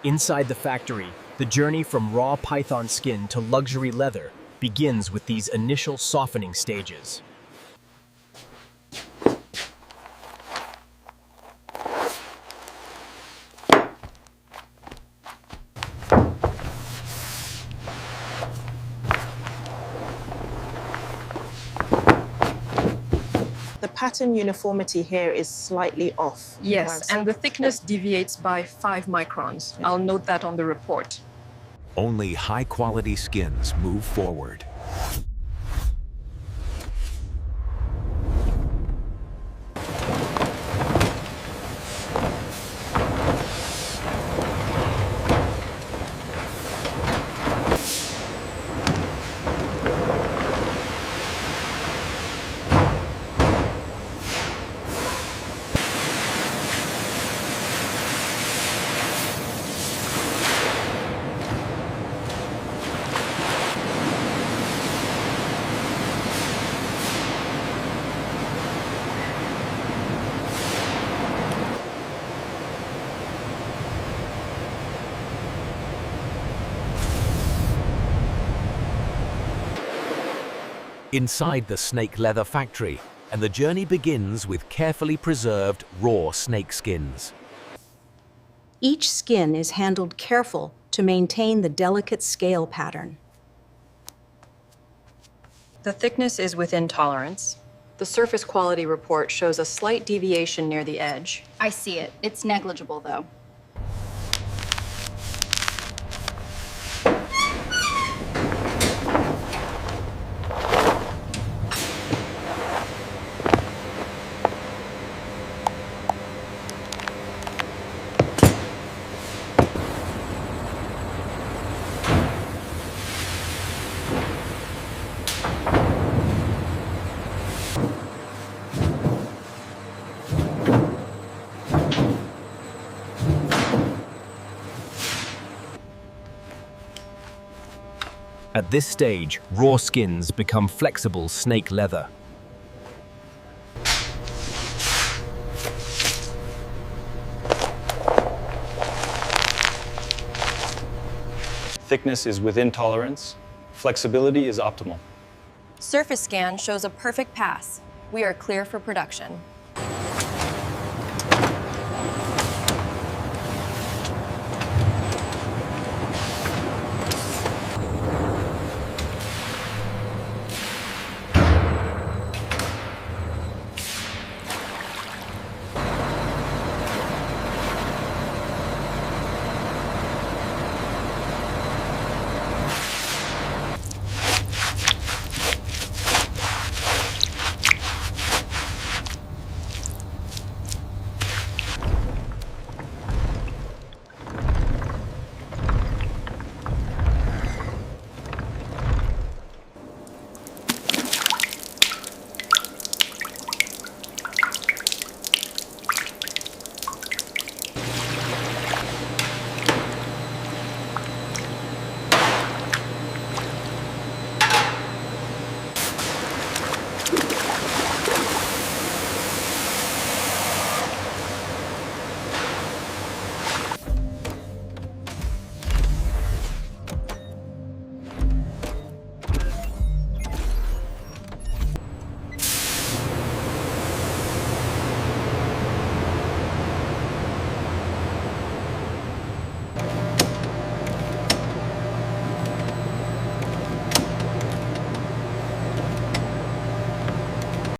Inside the factory, the journey from raw python skin to luxury leather begins with these initial softening stages. The pattern uniformity here is slightly off. Yes, and the thickness deviates by 5 microns. I'll note that on the report. Only high-quality skins move forward. Inside the snake leather factory, and the journey begins with carefully preserved raw snake skins. Each skin is handled careful to maintain the delicate scale pattern. The thickness is within tolerance. The surface quality report shows a slight deviation near the edge. I see it. It's negligible, though. At this stage, raw skins become flexible snake leather. Thickness is within tolerance. Flexibility is optimal. Surface scan shows a perfect pass. We are clear for production.